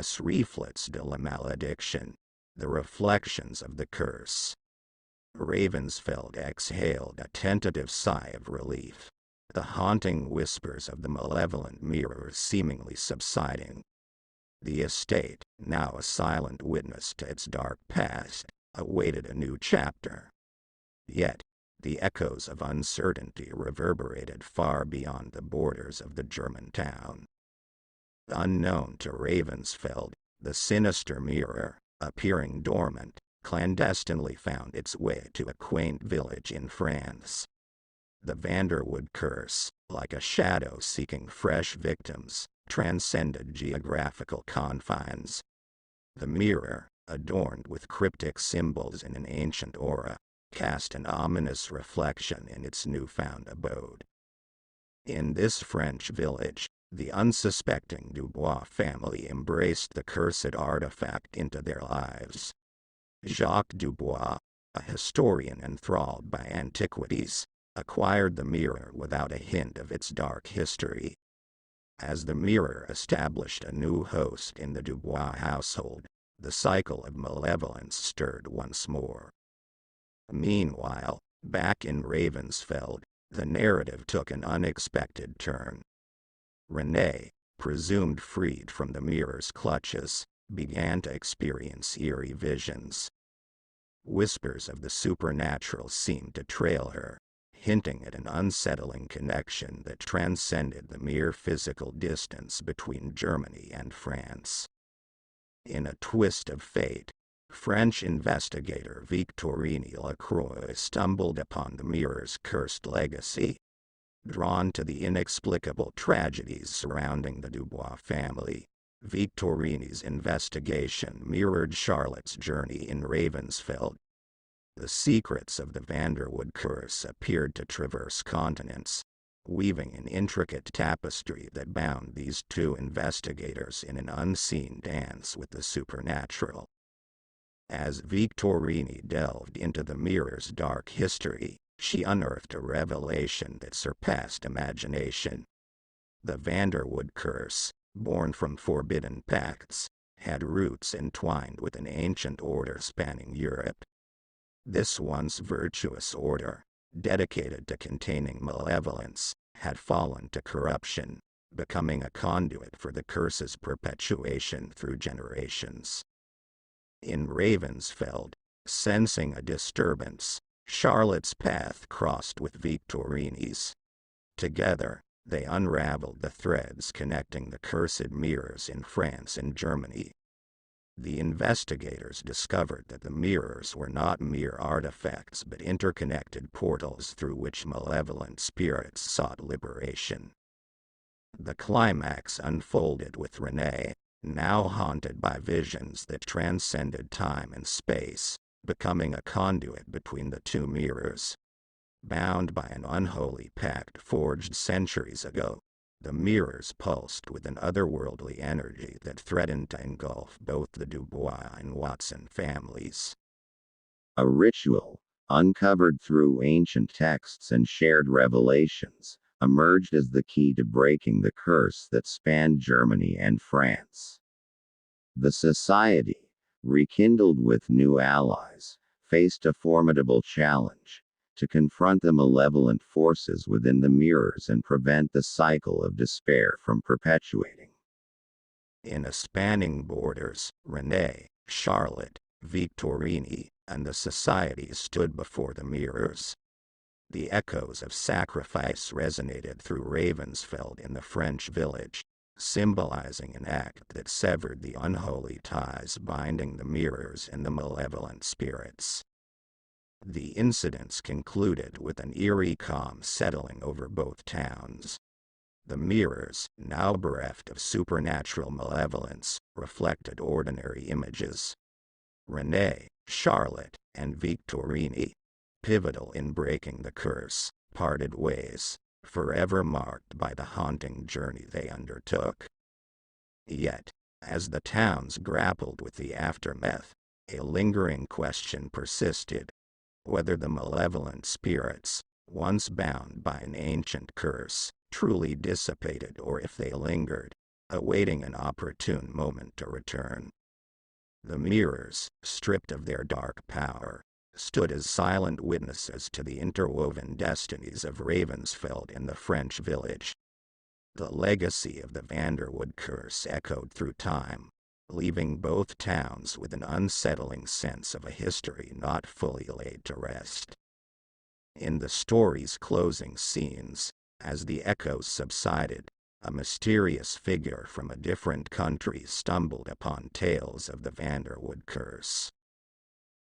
Les reflets de la malédiction, the reflections of the curse. Ravensfeld exhaled a tentative sigh of relief, the haunting whispers of the malevolent mirrors seemingly subsiding. The estate, now a silent witness to its dark past, awaited a new chapter. Yet, the echoes of uncertainty reverberated far beyond the borders of the German town. Unknown to Ravensfeld, the sinister mirror, appearing dormant, clandestinely found its way to a quaint village in France. The Vanderwood curse, like a shadow seeking fresh victims, transcended geographical confines. The mirror, adorned with cryptic symbols in an ancient aura, cast an ominous reflection in its newfound abode. In this French village, the unsuspecting Dubois family embraced the cursed artifact into their lives. Jacques Dubois, a historian enthralled by antiquities, acquired the mirror without a hint of its dark history. As the mirror established a new host in the Dubois household, the cycle of malevolence stirred once more. Meanwhile, back in Ravensfeld, the narrative took an unexpected turn. Renee, presumed freed from the mirror's clutches, began to experience eerie visions. Whispers of the supernatural seemed to trail her, hinting at an unsettling connection that transcended the mere physical distance between Germany and France. In a twist of fate, French investigator Victorine Lacroix stumbled upon the mirror's cursed legacy. Drawn to the inexplicable tragedies surrounding the Dubois family, Victorine's investigation mirrored Charlotte's journey in Ravensfeld. The secrets of the Vanderwood curse appeared to traverse continents, weaving an intricate tapestry that bound these two investigators in an unseen dance with the supernatural. As Victorine delved into the mirror's dark history, she unearthed a revelation that surpassed imagination. The Vanderwood curse, born from forbidden pacts, had roots entwined with an ancient order spanning Europe. This once virtuous order, dedicated to containing malevolence, had fallen to corruption, becoming a conduit for the curse's perpetuation through generations. In Ravensfeld, sensing a disturbance, Charlotte's path crossed with Victorine's. Together, they unraveled the threads connecting the cursed mirrors in France and Germany. The investigators discovered that the mirrors were not mere artifacts but interconnected portals through which malevolent spirits sought liberation. The climax unfolded with Renee, now haunted by visions that transcended time and space, becoming a conduit between the two mirrors. Bound by an unholy pact forged centuries ago, the mirrors pulsed with an otherworldly energy that threatened to engulf both the Dubois and Watson families. A ritual, uncovered through ancient texts and shared revelations, emerged as the key to breaking the curse that spanned Germany and France. The society, rekindled with new allies, faced a formidable challenge: to confront the malevolent forces within the mirrors and prevent the cycle of despair from perpetuating. In a spanning borders, Renee, Charlotte, Victorine, and the society stood before the mirrors. The echoes of sacrifice resonated through Ravensfeld in the French village, symbolizing an act that severed the unholy ties binding the mirrors and the malevolent spirits. The incidents concluded with an eerie calm settling over both towns. The mirrors, now bereft of supernatural malevolence, reflected ordinary images. Renee, Charlotte, and Victorine, pivotal in breaking the curse, parted ways, forever marked by the haunting journey they undertook. Yet, as the towns grappled with the aftermath, a lingering question persisted: whether the malevolent spirits, once bound by an ancient curse, truly dissipated, or if they lingered, awaiting an opportune moment to return. The mirrors, stripped of their dark power, stood as silent witnesses to the interwoven destinies of Ravensfeld and the French village. The legacy of the Vanderwood curse echoed through time, leaving both towns with an unsettling sense of a history not fully laid to rest. In the story's closing scenes, as the echoes subsided, a mysterious figure from a different country stumbled upon tales of the Vanderwood curse.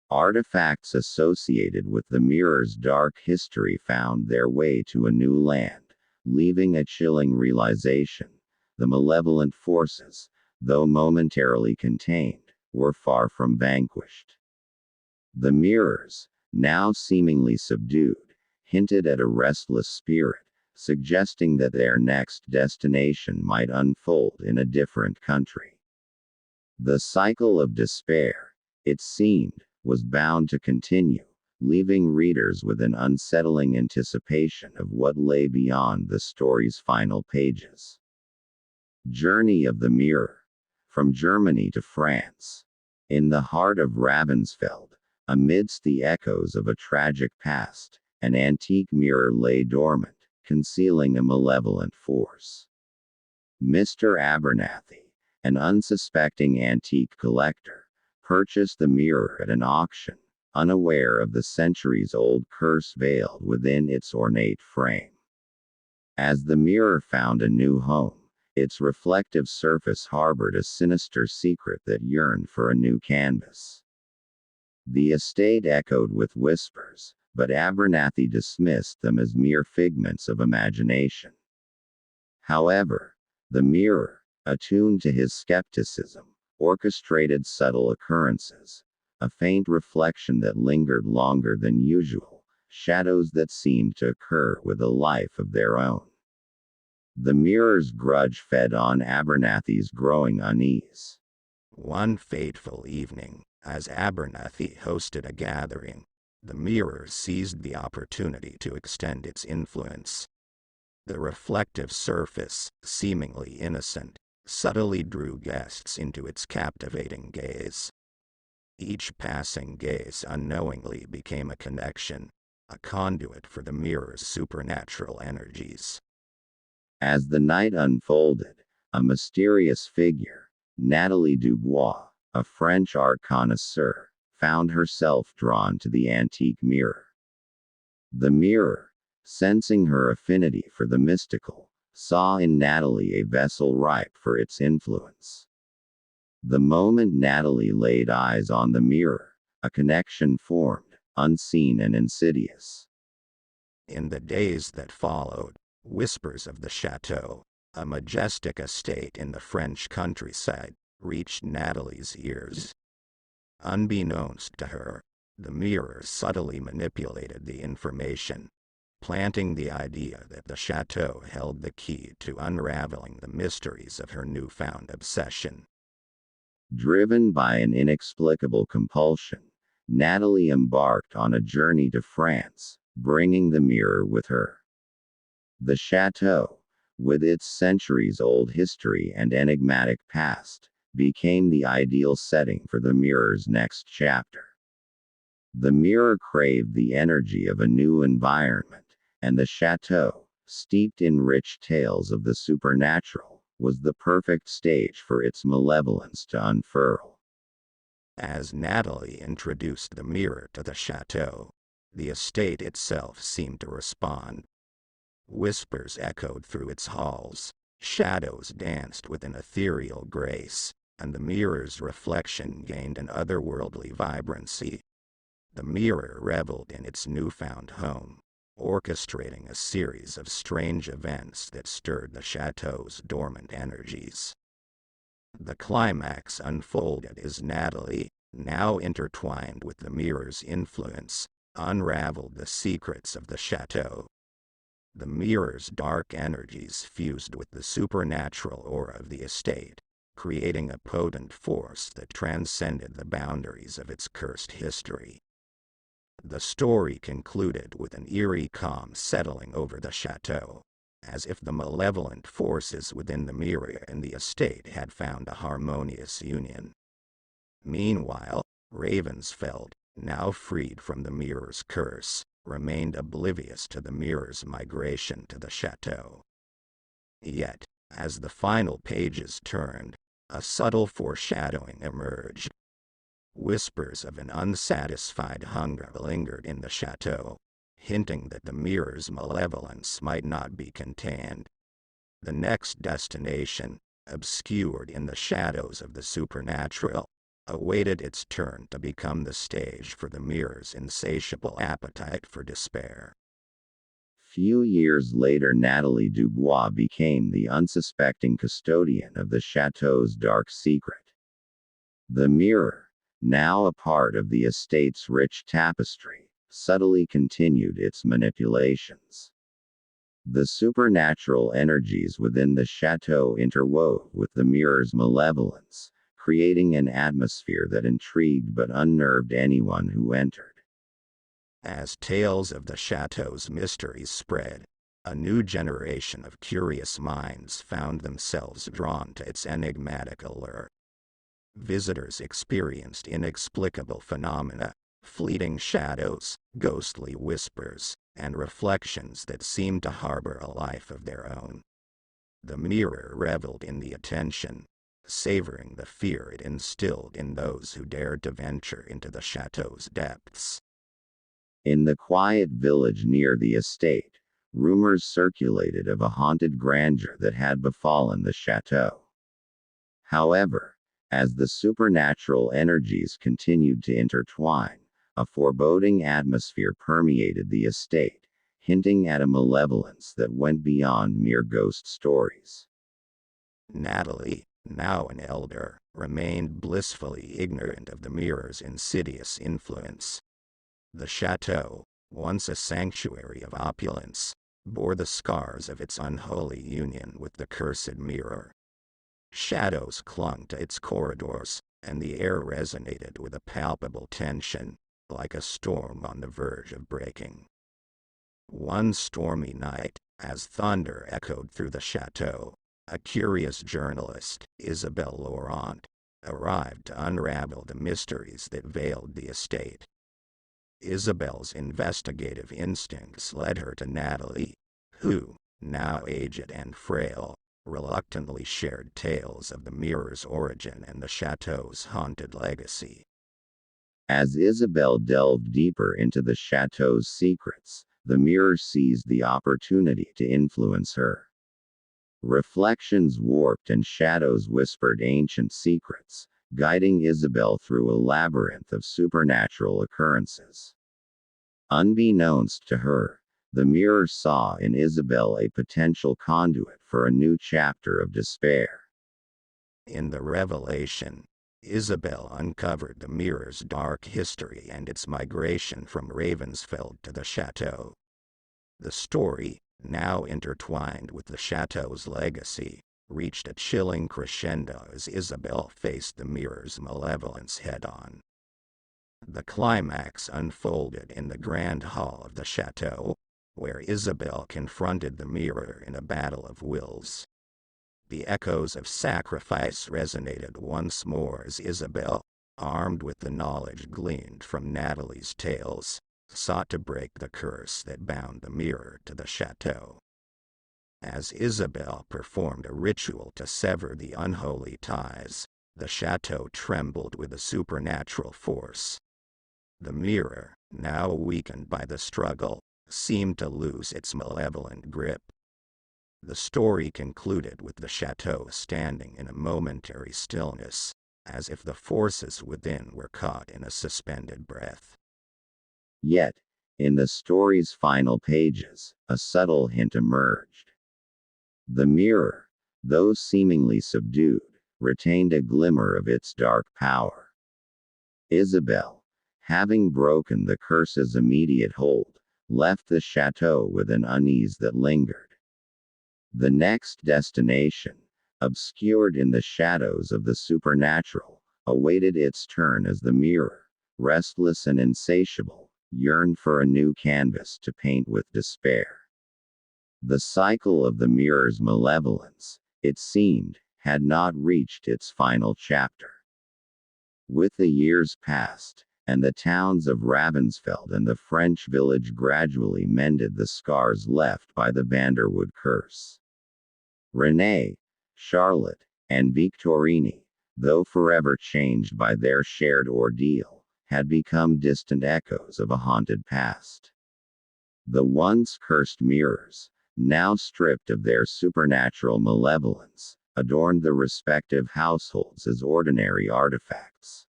Artifacts associated with the mirror's dark history found their way to a new land, leaving a chilling realization: the malevolent forces, though momentarily contained, were far from vanquished. The mirrors, now seemingly subdued, hinted at a restless spirit, suggesting that their next destination might unfold in a different country. The cycle of despair, it seemed, was bound to continue, leaving readers with an unsettling anticipation of what lay beyond the story's final pages. Journey of the Mirror. From Germany to France. In the heart of Ravensfeld, amidst the echoes of a tragic past, an antique mirror lay dormant, concealing a malevolent force. Mr. Abernathy, an unsuspecting antique collector, purchased the mirror at an auction, unaware of the centuries-old curse veiled within its ornate frame. As the mirror found a new home, its reflective surface harbored a sinister secret that yearned for a new canvas. The estate echoed with whispers, but Abernathy dismissed them as mere figments of imagination. However, the mirror, attuned to his skepticism, orchestrated subtle occurrences, a faint reflection that lingered longer than usual, shadows that seemed to occur with a life of their own. The mirror's grudge fed on Abernathy's growing unease. One fateful evening, as Abernathy hosted a gathering, the mirror seized the opportunity to extend its influence. The reflective surface, seemingly innocent, subtly drew guests into its captivating gaze. Each passing gaze unknowingly became a connection, a conduit for the mirror's supernatural energies. As the night unfolded, a mysterious figure, Nathalie Dubois, a French art connoisseur, found herself drawn to the antique mirror. The mirror, sensing her affinity for the mystical, saw in Nathalie a vessel ripe for its influence. The moment Nathalie laid eyes on the mirror, a connection formed, unseen and insidious. In the days that followed, whispers of the chateau, a majestic estate in the French countryside, reached Nathalie's ears. Unbeknownst to her, the mirror subtly manipulated the information, planting the idea that the chateau held the key to unraveling the mysteries of her newfound obsession. Driven by an inexplicable compulsion, Nathalie embarked on a journey to France, bringing the mirror with her. The chateau, with its centuries-old history and enigmatic past, became the ideal setting for the mirror's next chapter. The mirror craved the energy of a new environment, and the chateau, steeped in rich tales of the supernatural, was the perfect stage for its malevolence to unfurl. As Nathalie introduced the mirror to the chateau, the estate itself seemed to respond. Whispers echoed through its halls, shadows danced with an ethereal grace, and the mirror's reflection gained an otherworldly vibrancy. The mirror reveled in its newfound home, orchestrating a series of strange events that stirred the chateau's dormant energies. The climax unfolded as Nathalie, now intertwined with the mirror's influence, unraveled the secrets of the chateau. The mirror's dark energies fused with the supernatural aura of the estate, creating a potent force that transcended the boundaries of its cursed history. The story concluded with an eerie calm settling over the chateau, as if the malevolent forces within the mirror and the estate had found a harmonious union. Meanwhile, Ravensfeld, now freed from the mirror's curse, remained oblivious to the mirror's migration to the chateau. Yet, as the final pages turned, a subtle foreshadowing emerged. Whispers of an unsatisfied hunger lingered in the chateau, hinting that the mirror's malevolence might not be contained. The next destination, obscured in the shadows of the supernatural, awaited its turn to become the stage for the mirror's insatiable appetite for despair. Few years later, Nathalie Dubois became the unsuspecting custodian of the chateau's dark secret. The mirror, now a part of the estate's rich tapestry, subtly continued its manipulations. The supernatural energies within the chateau interwove with the mirror's malevolence, creating an atmosphere that intrigued but unnerved anyone who entered. As tales of the chateau's mysteries spread, a new generation of curious minds found themselves drawn to its enigmatic allure. Visitors experienced inexplicable phenomena, fleeting shadows, ghostly whispers, and reflections that seemed to harbor a life of their own. The mirror reveled in the attention, savoring the fear it instilled in those who dared to venture into the chateau's depths. In the quiet village near the estate, rumors circulated of a haunted grandeur that had befallen the chateau. However, as the supernatural energies continued to intertwine, a foreboding atmosphere permeated the estate, hinting at a malevolence that went beyond mere ghost stories. Nathalie, now an elder, remained blissfully ignorant of the mirror's insidious influence. The chateau, once a sanctuary of opulence, bore the scars of its unholy union with the cursed mirror. Shadows clung to its corridors, and the air resonated with a palpable tension, like a storm on the verge of breaking. One stormy night, as thunder echoed through the chateau, a curious journalist, Isabelle Laurent, arrived to unravel the mysteries that veiled the estate. Isabelle's investigative instincts led her to Nathalie, who, now aged and frail, reluctantly shared tales of the mirror's origin and the chateau's haunted legacy. As Isabelle delved deeper into the chateau's secrets, the mirror seized the opportunity to influence her. Reflections warped and shadows whispered ancient secrets, guiding Isabelle through a labyrinth of supernatural occurrences. Unbeknownst to her, the mirror saw in Isabelle a potential conduit for a new chapter of despair. In the revelation, Isabelle uncovered the mirror's dark history and its migration from Ravensfeld to the chateau. The story, now intertwined with the chateau's legacy, reached a chilling crescendo as Isabelle faced the mirror's malevolence head-on. The climax unfolded in the grand hall of the chateau, where Isabelle confronted the mirror in a battle of wills. The echoes of sacrifice resonated once more as Isabelle, armed with the knowledge gleaned from Nathalie's tales, sought to break the curse that bound the mirror to the chateau. As Isabelle performed a ritual to sever the unholy ties, the chateau trembled with a supernatural force. The mirror, now weakened by the struggle, seemed to lose its malevolent grip. The story concluded with the chateau standing in a momentary stillness, as if the forces within were caught in a suspended breath. Yet, in the story's final pages, a subtle hint emerged. The mirror, though seemingly subdued, retained a glimmer of its dark power. Isabelle, having broken the curse's immediate hold, left the chateau with an unease that lingered. The next destination, obscured in the shadows of the supernatural, awaited its turn as the mirror, restless and insatiable, yearned for a new canvas to paint with despair. The cycle of the mirror's malevolence, it seemed, had not reached its final chapter. With the years passed, and the towns of Ravensfeld and the French village gradually mended the scars left by the Vanderwood curse. Renee, Charlotte, and Victorine, though forever changed by their shared ordeal, had become distant echoes of a haunted past. The once cursed mirrors, now stripped of their supernatural malevolence, adorned the respective households as ordinary artifacts.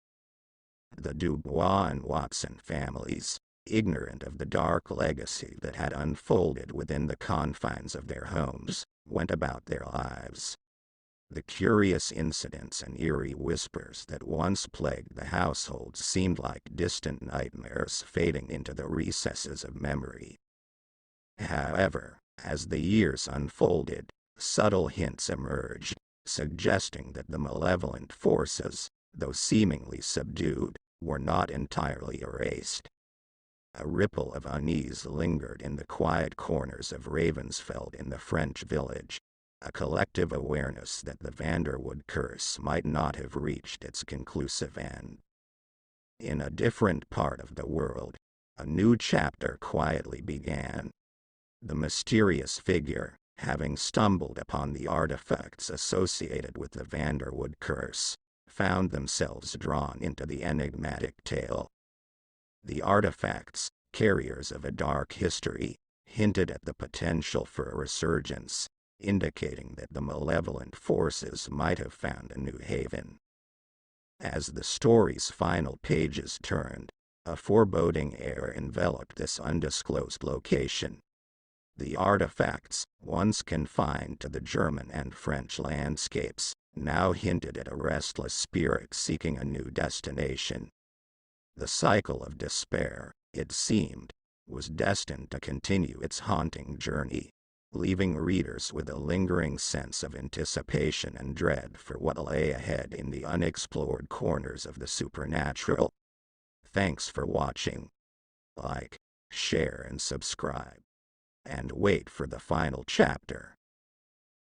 The Dubois and Watson families, ignorant of the dark legacy that had unfolded within the confines of their homes, went about their lives. The curious incidents and eerie whispers that once plagued the household seemed like distant nightmares fading into the recesses of memory. However, as the years unfolded, subtle hints emerged, suggesting that the malevolent forces, though seemingly subdued, were not entirely erased. A ripple of unease lingered in the quiet corners of Ravensfeld in the French village, a collective awareness that the Vanderwood curse might not have reached its conclusive end. In a different part of the world, a new chapter quietly began. The mysterious figure, having stumbled upon the artifacts associated with the Vanderwood curse, found themselves drawn into the enigmatic tale. The artifacts, carriers of a dark history, hinted at the potential for a resurgence, indicating that the malevolent forces might have found a new haven. As the story's final pages turned, a foreboding air enveloped this undisclosed location. The artifacts, once confined to the German and French landscapes, now hinted at a restless spirit seeking a new destination. The cycle of despair, it seemed, was destined to continue its haunting journey, leaving readers with a lingering sense of anticipation and dread for what lay ahead in the unexplored corners of the supernatural. Thanks for watching. Like, share and subscribe. And wait for the final chapter.